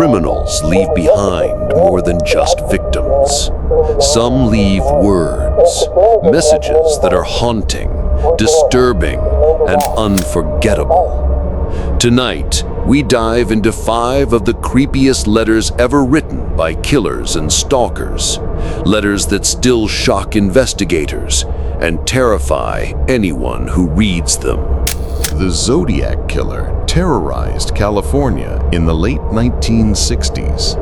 Criminals leave behind more than just victims. Some leave words, messages that are haunting, disturbing, and unforgettable. Tonight, we dive into 5 of the creepiest letters ever written by killers and stalkers. Letters that still shock investigators and terrify anyone who reads them. The Zodiac killer terrorized California in the late 1960s.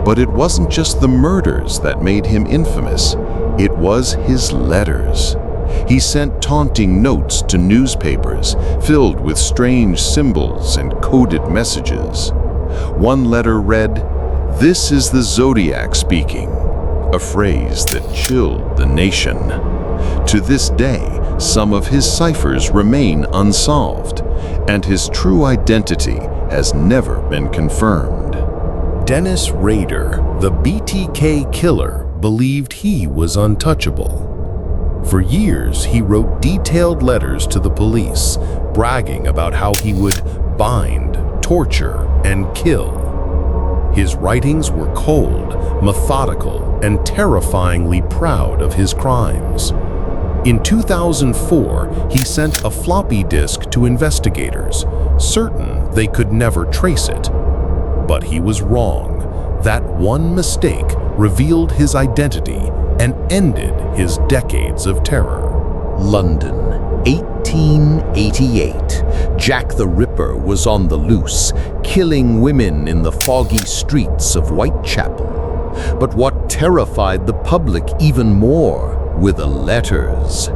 But it wasn't just the murders that made him infamous, it was his letters. He sent taunting notes to newspapers filled with strange symbols and coded messages. One letter read, "This is the Zodiac speaking," a phrase that chilled the nation. To this day, some of his ciphers remain unsolved, and his true identity has never been confirmed. Dennis Rader, the BTK killer, believed he was untouchable. For years, he wrote detailed letters to the police, bragging about how he would bind, torture, and kill. His writings were cold, methodical, and terrifyingly proud of his crimes. In 2004, he sent a floppy disk to investigators, certain they could never trace it. But he was wrong. That one mistake revealed his identity and ended his decades of terror. London, 1888. Jack the Ripper was on the loose, killing women in the foggy streets of Whitechapel. But what terrified the public even more were the letters.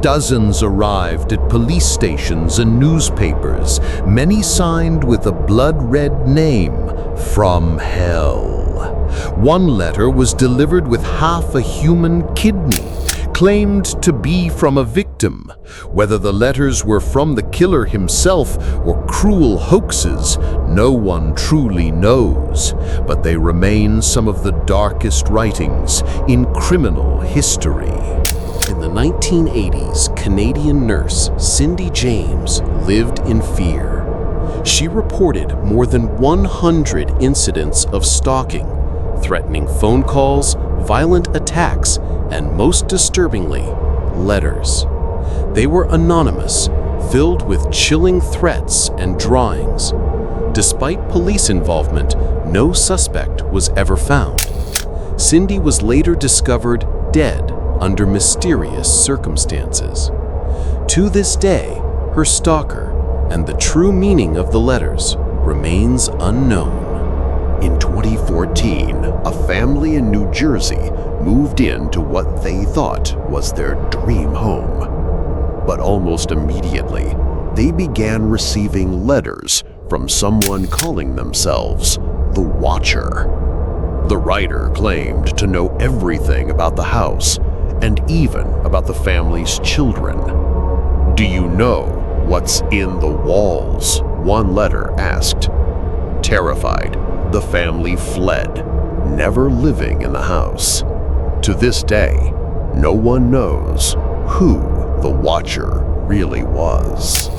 Dozens arrived at police stations and newspapers, many signed with a blood-red name, "From Hell." One letter was delivered with half a human kidney, claimed to be from a victim. Whether the letters were from the killer himself or cruel hoaxes, no one truly knows, but they remain some of the darkest writings in criminal history. In the 1980s, Canadian nurse Cindy James lived in fear. She reported more than 100 incidents of stalking, threatening phone calls, violent attacks, and most disturbingly, letters. They were anonymous, filled with chilling threats and drawings. Despite police involvement, no suspect was ever found. Cindy was later discovered dead under mysterious circumstances. To this day, her stalker and the true meaning of the letters remains unknown. In 2014, a family in New Jersey moved into what they thought was their dream home. But almost immediately, they began receiving letters from someone calling themselves the Watcher. The writer claimed to know everything about the house and even about the family's children. "Do you know what's in the walls?" one letter asked. Terrified, the family fled, never living in the house. To this day, no one knows who the Watcher really was.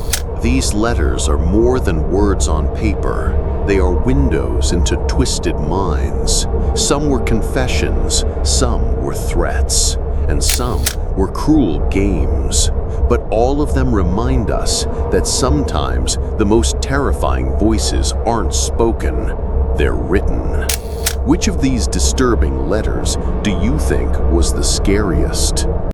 These letters are more than words on paper. They are windows into twisted minds. Some were confessions, some were threats, and some were cruel games. But all of them remind us that sometimes the most terrifying voices aren't spoken, they're written. Which of these disturbing letters do you think was the scariest?